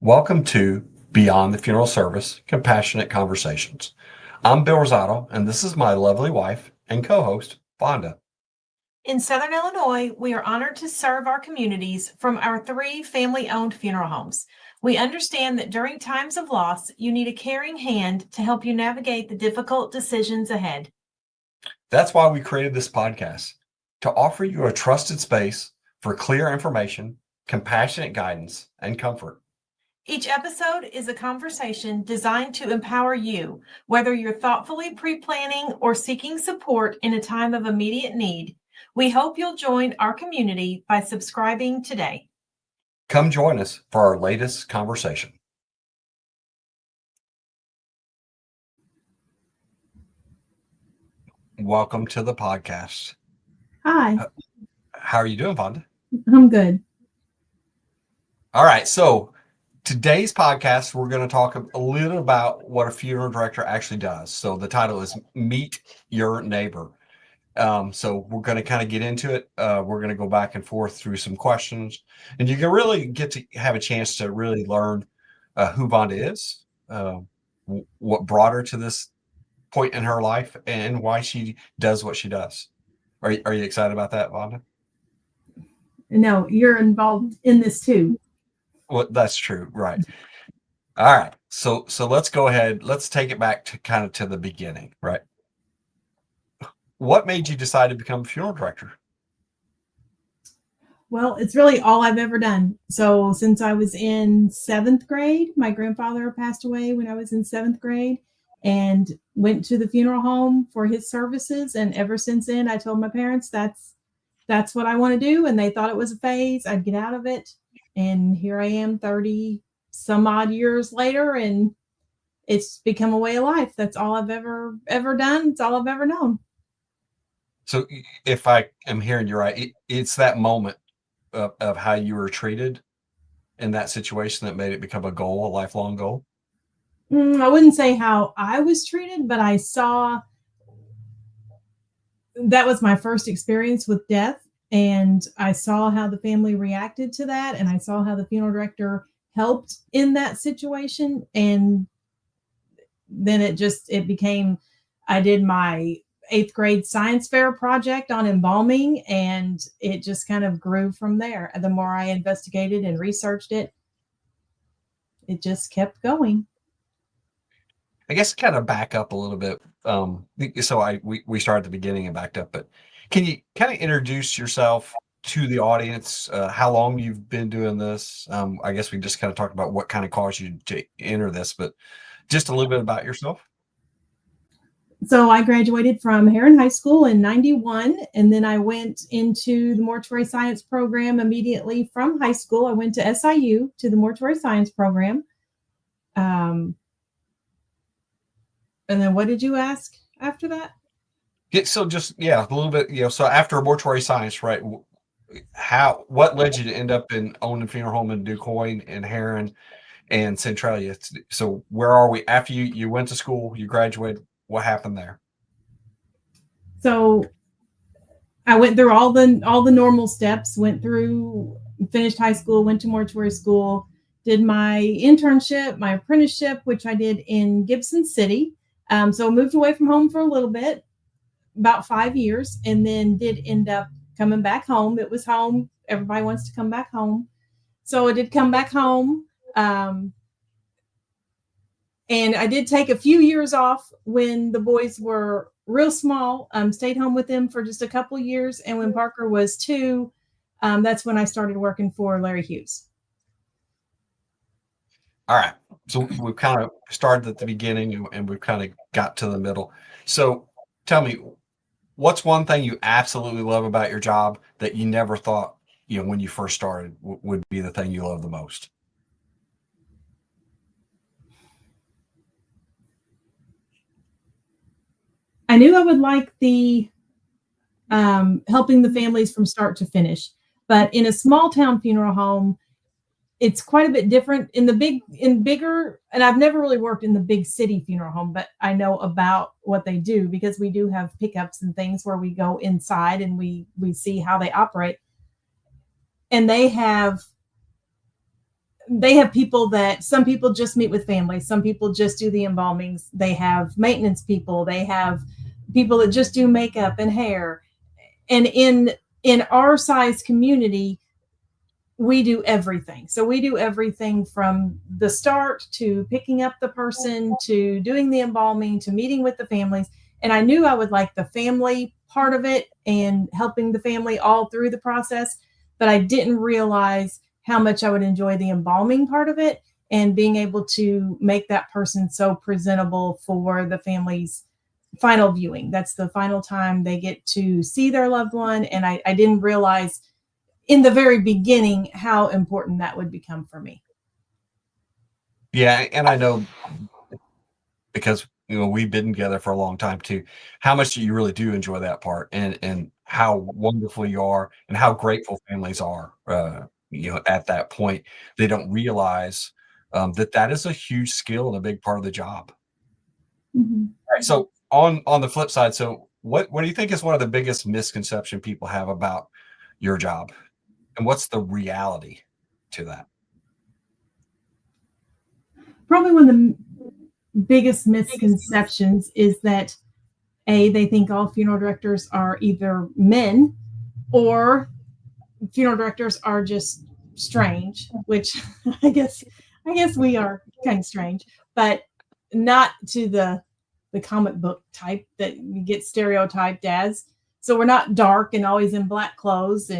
Welcome to Beyond the Funeral Service Compassionate Conversations. I'm Bill Rosado, and this is my lovely wife and co host, Vonda. In Southern Illinois, we are honored to serve our communities from our 3 family owned funeral homes. We understand that during times of loss, you need a caring hand to help you navigate the difficult decisions ahead. That's why we created this podcast to offer you a trusted space for clear information, compassionate guidance, and comfort. Each episode is a conversation designed to empower you, whether you're thoughtfully pre planning or seeking support in a time of immediate need. We hope you'll join our community by subscribing today. Come join us for our latest conversation. Welcome to the podcast. Hi, How are you doing, Vonda? I'm good. All right. So today's podcast, we're going to talk a little about what a funeral director actually does. So the title is Meet Your Neighbor. So we're going to kind of get into it. We're going to go back and forth through some questions, and you can really get to have a chance to really learn who Vonda is, what brought her to this point in her life, and why she does what she does. Are you excited about that, Vonda? No, you're involved in this too. Well, that's true. Right. All right. So let's go ahead. Let's take it back to kind of to the beginning, right? What made you decide to become a funeral director? Well, it's really all I've ever done. So since I was in 7th grade, my grandfather passed away when I was in 7th grade and went to the funeral home for his services. And ever since then, I told my parents that's what I want to do. And they thought it was a phase. I'd get out of it. And here I am 30 some odd years later, and it's become a way of life. That's all I've ever done. It's all I've ever known. So if I am hearing you right, it's that moment of how you were treated in that situation that made it become a goal, a lifelong goal. I wouldn't say how I was treated, but I saw that was my first experience with death. And I saw how the family reacted to that. And I saw how the funeral director helped in that situation. And then it became, I did my 8th grade science fair project on embalming, and it just kind of grew from there. The more I investigated and researched it, it just kept going. I guess kind of back up a little bit. So we started at the beginning and backed up, but can you kind of introduce yourself to the audience? How long you've been doing this? I guess we just kind of talked about what kind of caused you to enter this, but just a little bit about yourself. So I graduated from Heron High School in 91, and then I went into the mortuary science program immediately from high school. I went to SIU to the mortuary science program. And then what did you ask after that? So just, yeah, a little bit, so after mortuary science, right? What led you to end up in owning funeral home in DuQuoin and Heron and Centralia? So where are we after you went to school, you graduated? What happened there? So I went through all the normal steps, finished high school, went to mortuary school, did my internship, my apprenticeship, which I did in Gibson City. So I moved away from home for a little bit, about 5 years, and then did end up coming back home. It was home. Everybody wants to come back home. So I did come back home. And I did take a few years off when the boys were real small. Stayed home with them for just a couple years. And when Parker was 2, that's when I started working for Larry Hughes. All right. So we've kind of started at the beginning and we've kind of got to the middle. So tell me, what's one thing you absolutely love about your job that you never thought, when you first started would be the thing you love the most? I knew I would like the helping the families from start to finish, but in a small town funeral home, it's quite a bit different. Bigger, and I've never really worked in the big city funeral home, but I know about what they do because we do have pickups and things where we go inside and we see how they operate. And they have they have people that some people just meet with families, some people just do the embalmings, they have maintenance people, they have people that just do makeup and hair. And in our size community, we do everything. So we do everything from the start to picking up the person to doing the embalming to meeting with the families. And I knew I would like the family part of it and helping the family all through the process, but I didn't realize how much I would enjoy the embalming part of it and being able to make that person so presentable for the family's final viewing. That's the final time they get to see their loved one. And I didn't realize in the very beginning how important that would become for me. Yeah, and I know because we've been together for a long time too, how much you really do enjoy that part, and how wonderful you are, and how grateful families are. At that point, they don't realize that is a huge skill and a big part of the job. Mm-hmm. All right, so on the flip side, so what do you think is one of the biggest misconception people have about your job, and what's the reality to that? Probably one of the biggest misconceptions is that they think all funeral directors are either men or funeral directors are just strange, which I guess we are kind of strange, but not to the comic book type that you get stereotyped as. So we're not dark and always in black clothes,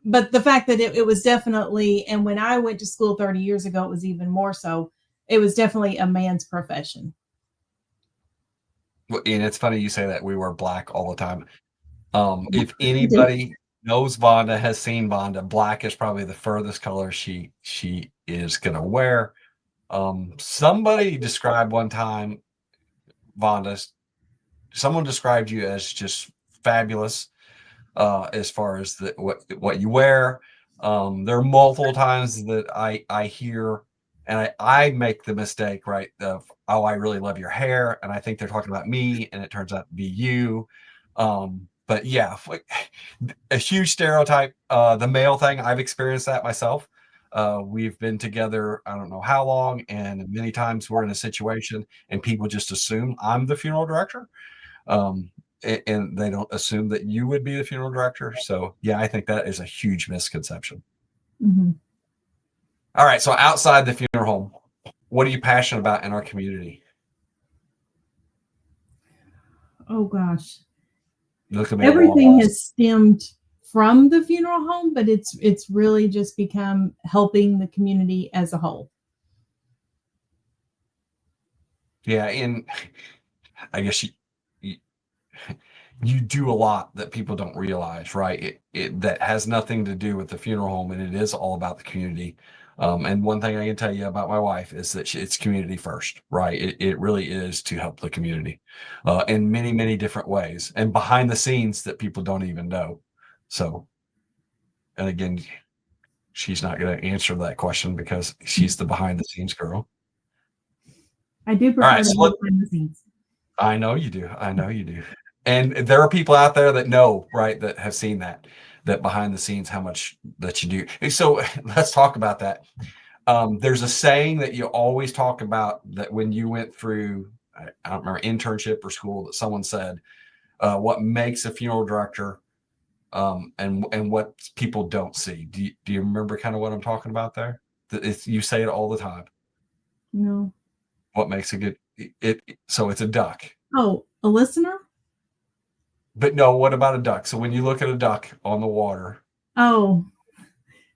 but the fact that it was definitely, and when I went to school 30 years ago, it was even more so. It was definitely a man's profession. Well, and it's funny you say that. We wear black all the time. If We do. anybody knows Vonda, has seen Vonda, black is probably the furthest color she is gonna wear. Somebody described one time, Vonda, someone described you as just fabulous as far as what you wear. There are multiple times that I hear, and I make the mistake, right, of, oh, I really love your hair, and I think they're talking about me, and it turns out to be you. But yeah, a huge stereotype. The male thing, I've experienced that myself. We've been together, I don't know how long, and many times we're in a situation and people just assume I'm the funeral director. And they don't assume that you would be the funeral director. So yeah, I think that is a huge misconception. Mm-hmm. All right. So outside the funeral home, what are you passionate about in our community? Oh gosh. Look at me. Everything has stemmed from the funeral home, but it's really just become helping the community as a whole. Yeah, and I guess you do a lot that people don't realize, right? It that has nothing to do with the funeral home, and it is all about the community. And one thing I can tell you about my wife is that it's community first, right? It really is to help the community in many, many different ways, and behind the scenes that people don't even know. So, and again, she's not going to answer that question because she's the behind the scenes girl. I do All prefer right, to so be behind the scenes. I know you do. I know you do. And there are people out there that know, right, that have seen that behind the scenes, how much that you do. And so let's talk about that. There's a saying that you always talk about that when you went through, I don't remember, internship or school, that someone said, what makes a funeral director and what people don't see. Do you remember kind of what I'm talking about there? You say it all the time. No. What makes a good so it's a duck. Oh, a listener? But no, what about a duck? So when you look at a duck on the water. Oh,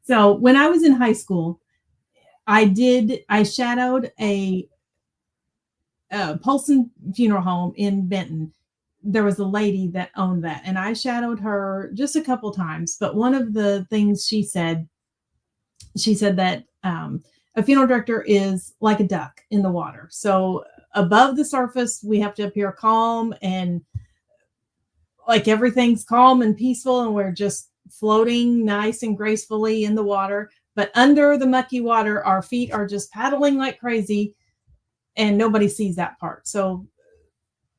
so when I was in high school, I shadowed a Polson funeral home in Benton. There was a lady that owned that, and I shadowed her just a couple times. But one of the things she said that a funeral director is like a duck in the water. So above the surface, we have to appear calm and like everything's calm and peaceful, and we're just floating nice and gracefully in the water. But under the mucky water, our feet are just paddling like crazy, and nobody sees that part. So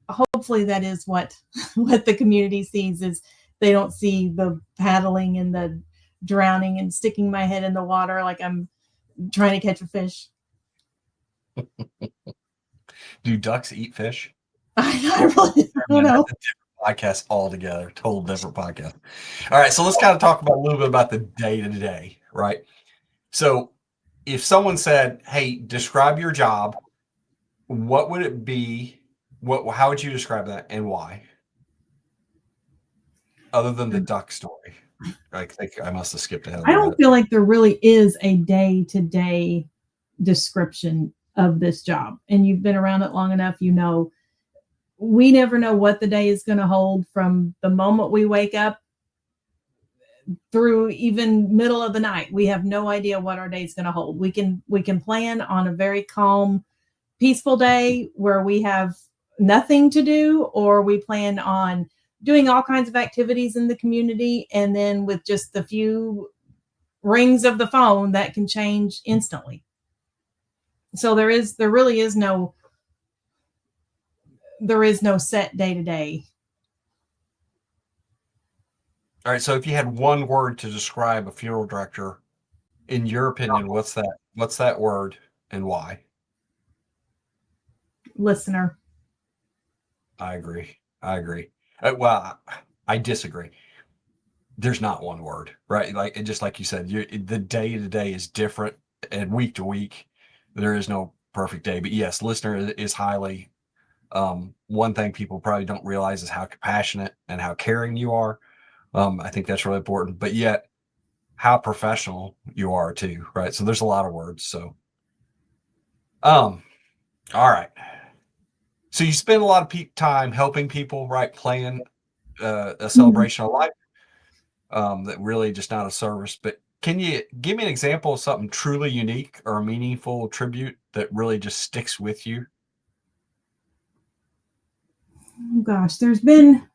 hopefully that is what the community sees, is they don't see the paddling and the drowning and sticking my head in the water like I'm trying to catch a fish. Do ducks eat fish? I really don't Man, know. that's a different podcast altogether. Total different podcast. All right, so let's kind of talk about a little bit about the day to day, right? So, if someone said, "Hey, describe your job," what would it be? How would you describe that, and why? Other than the duck story, I think I must have skipped ahead a I little don't bit. feel like there really is a day-to-day description of this job. And you've been around it long enough, you know, we never know what the day is going to hold from the moment we wake up through even middle of the night. We have no idea what our day is going to hold. We can plan on a very calm, peaceful day where we have nothing to do, or we plan on doing all kinds of activities in the community, and then with just the few rings of the phone that can change instantly. So there really is no set day to day. All right, so if you had one word to describe a funeral director, in your opinion, what's that? What's that word, and why? Listener. I agree. Well, I disagree. There's not one word, right? Like, and just like you said, the day to day is different, and week to week, there is no perfect day. But yes, listener is highly. One thing people probably don't realize is how compassionate and how caring you are. I think that's really important. But yet, how professional you are too, right? So there's a lot of words. So, all right. So you spend a lot of time helping people, right? Plan a celebration of life. That really just not a service. But can you give me an example of something truly unique or a meaningful tribute that really just sticks with you? Oh gosh, there's been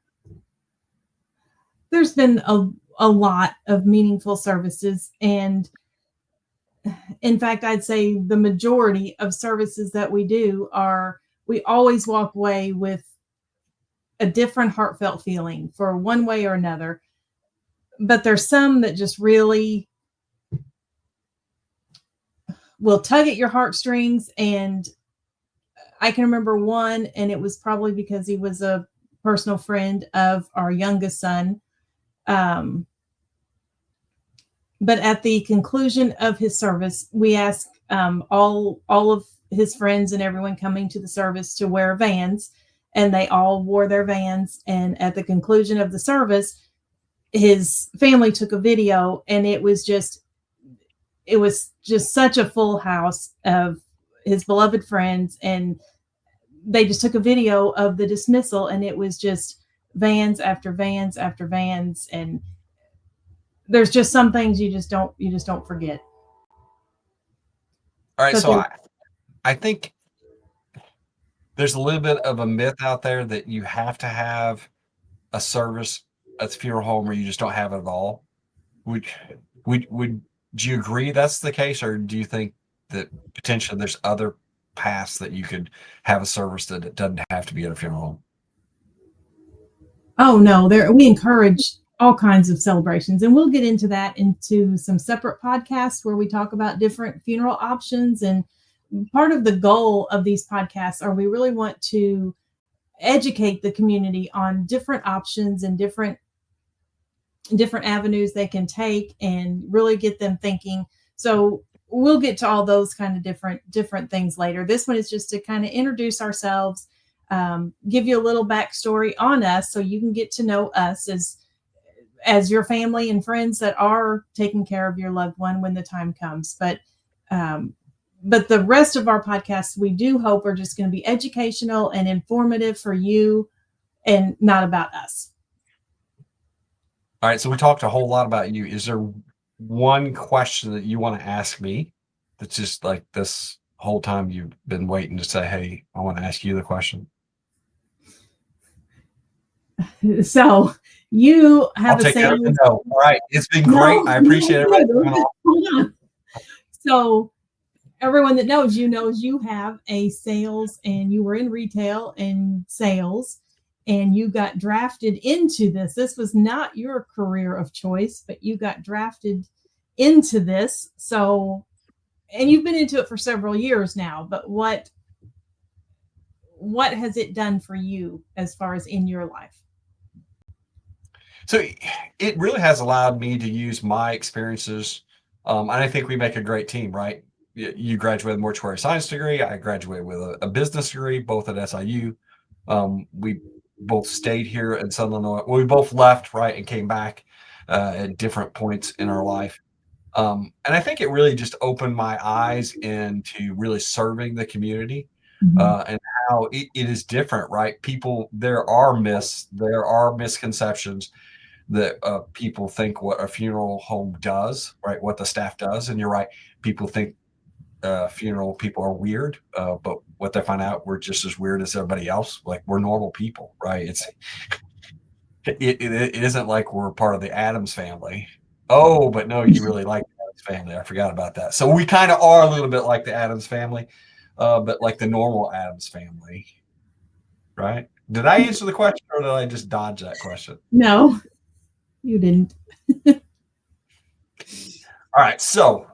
a lot of meaningful services, and in fact, I'd say the majority of services that we do are, we always walk away with a different heartfelt feeling for one way or another. But there's some that just really will tug at your heartstrings. And I can remember one, and it was probably because he was a personal friend of our youngest son. But at the conclusion of his service, we asked all of his friends and everyone coming to the service to wear Vans, and they all wore their Vans. And at the conclusion of the service, his family took a video, and it was just such a full house of his beloved friends, and they just took a video of the dismissal, and it was just Vans after Vans after Vans. And there's just some things you just don't forget. All right, But so I think there's a little bit of a myth out there that you have to have a service at the funeral home or you just don't have it at all. Would do you agree that's the case, or do you think that potentially there's other paths that you could have a service that it doesn't have to be at a funeral home? oh no, we encourage all kinds of celebrations, and we'll get into that into some separate podcasts where we talk about different funeral options. And part of the goal of these podcasts are, we really want to educate the community on different options and different avenues they can take, and really get them thinking. So we'll get to all those kind of different things later. This one is just to kind of introduce ourselves, give you a little backstory on us, so you can get to know us as your family and friends that are taking care of your loved one when the time comes. But the rest of our podcasts, we do hope, are just going to be educational and informative for you, and not about us. All right, so we talked a whole lot about you. Is there one question that you want to ask me that's just like this whole time you've been waiting to say, hey, I want to ask you the question? So you have I'll take care of it. No. All right. It's been great. I appreciate everybody coming on. Hold on. So everyone that knows you have a sales, and you were in retail and sales, and you got drafted into this. This was not your career of choice, but you got drafted into this. So and you've been into it for several years now, but what has it done for you as far as in your life? So it really has allowed me to use my experiences. And I think we make a great team, right? You graduated with a mortuary science degree. I graduated with a business degree, both at SIU. We both stayed here in Southern Illinois. Well, we both left, right, and came back at different points in our life. And I think it really just opened my eyes into really serving the community and how it is different, right? People, there are misconceptions that people think what a funeral home does, right? What the staff does. And you're right. People think funeral people are weird, but what they find out, we're just as weird as everybody else. Like we're normal people, right? It isn't like we're part of the Addams family. Oh, but no, you really like the Addams family. I forgot about that. So we kind of are a little bit like the Addams family, but like the normal Addams family, right? Did I answer the question or did I just dodge that question? No, you didn't. All right. So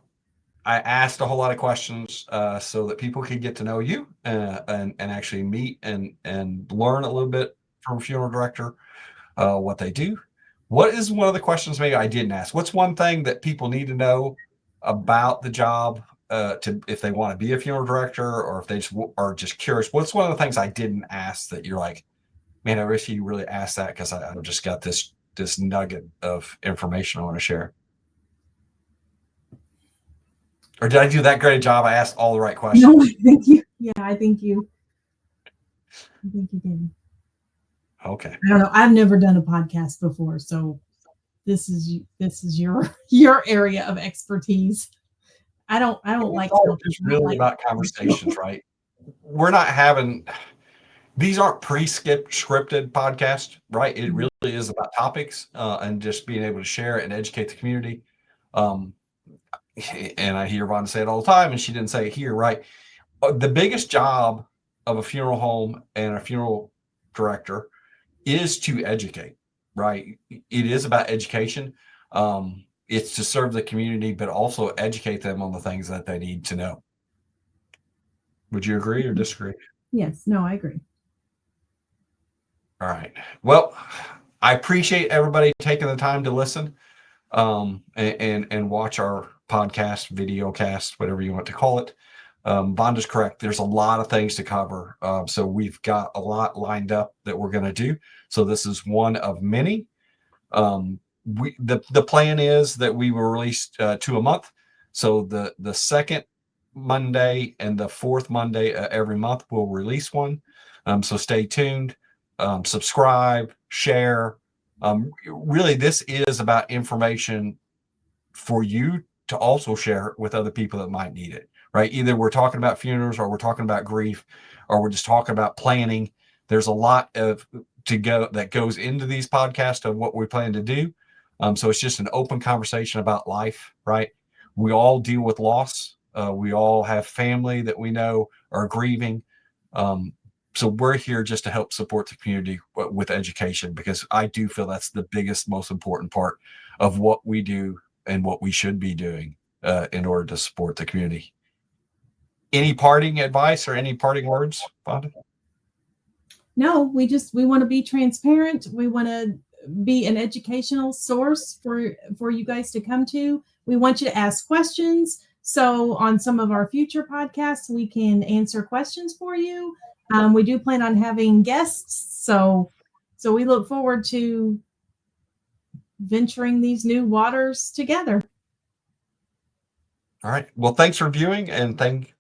I asked a whole lot of questions so that people could get to know you and actually meet and learn a little bit from a funeral director, what they do. What is one of the questions maybe I didn't ask? What's one thing that people need to know about the job to if they want to be a funeral director or if they just are just curious? What's one of the things I didn't ask that you're like, man, I wish you really asked that because I've just got this nugget of information I want to share. Or did I do that great a job? I asked all the right questions. No, I think you. Yeah, I think you did. Okay. I don't know. I've never done a podcast before, so this is your area of expertise. I don't like it's really about conversations, right? We're not having these aren't scripted podcasts, right? It really is about topics and just being able to share and educate the community. And I hear Vonda say it all the time, and she didn't say it here, right? The biggest job of a funeral home and a funeral director is to educate, right? It is about education. It's to serve the community, but also educate them on the things that they need to know. Would you agree or disagree? Yes. No, I agree. All right. Well, I appreciate everybody taking the time to listen and watch our podcast, video cast, whatever you want to call it. Vonda's correct. There's a lot of things to cover. So we've got a lot lined up that we're going to do. So this is one of many. The plan is that we will release 2 a month. So the second Monday and the fourth Monday every month we'll release one. So stay tuned, subscribe, share. Really, this is about information for you to also share with other people that might need it, right? Either we're talking about funerals or we're talking about grief or we're just talking about planning. There's a lot that goes into these podcasts of what we plan to do. So it's just an open conversation about life, right? We all deal with loss. We all have family that we know are grieving. So we're here just to help support the community with education, because I do feel that's the biggest, most important part of what we do and what we should be doing in order to support the community. Any parting advice or any parting words, Vonda? No, we want to be transparent. We want to be an educational source for you guys to come to. We want you to ask questions. So on some of our future podcasts, we can answer questions for you. We do plan on having guests. So we look forward to venturing these new waters together. All right. Well, thanks for viewing, and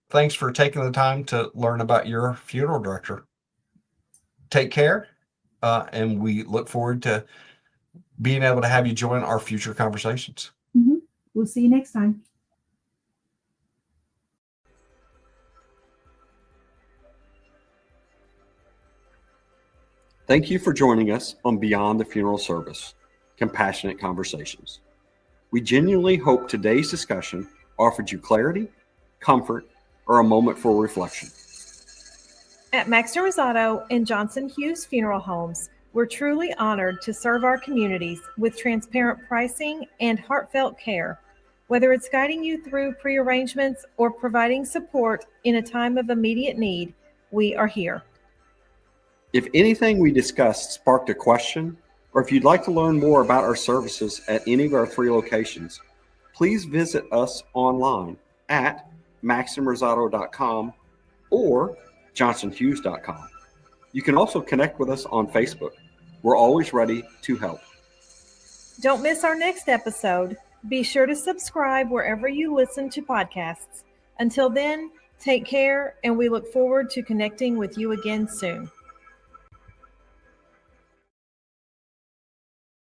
thanks for taking the time to learn about your funeral director. Take care, and we look forward to being able to have you join our future conversations. Mm-hmm. We'll see you next time. Thank you for joining us on Beyond the Funeral Service, Compassionate Conversations. We genuinely hope today's discussion offered you clarity, comfort, or a moment for reflection. At Vonda Rosado and Johnson Hughes Funeral Homes, we're truly honored to serve our communities with transparent pricing and heartfelt care. Whether it's guiding you through pre-arrangements or providing support in a time of immediate need, we are here. If anything we discussed sparked a question, or if you'd like to learn more about our services at any of our 3 locations, please visit us online at maximrosado.com or johnsonhughes.com. You can also connect with us on Facebook. We're always ready to help. Don't miss our next episode. Be sure to subscribe wherever you listen to podcasts. Until then, take care, and we look forward to connecting with you again soon.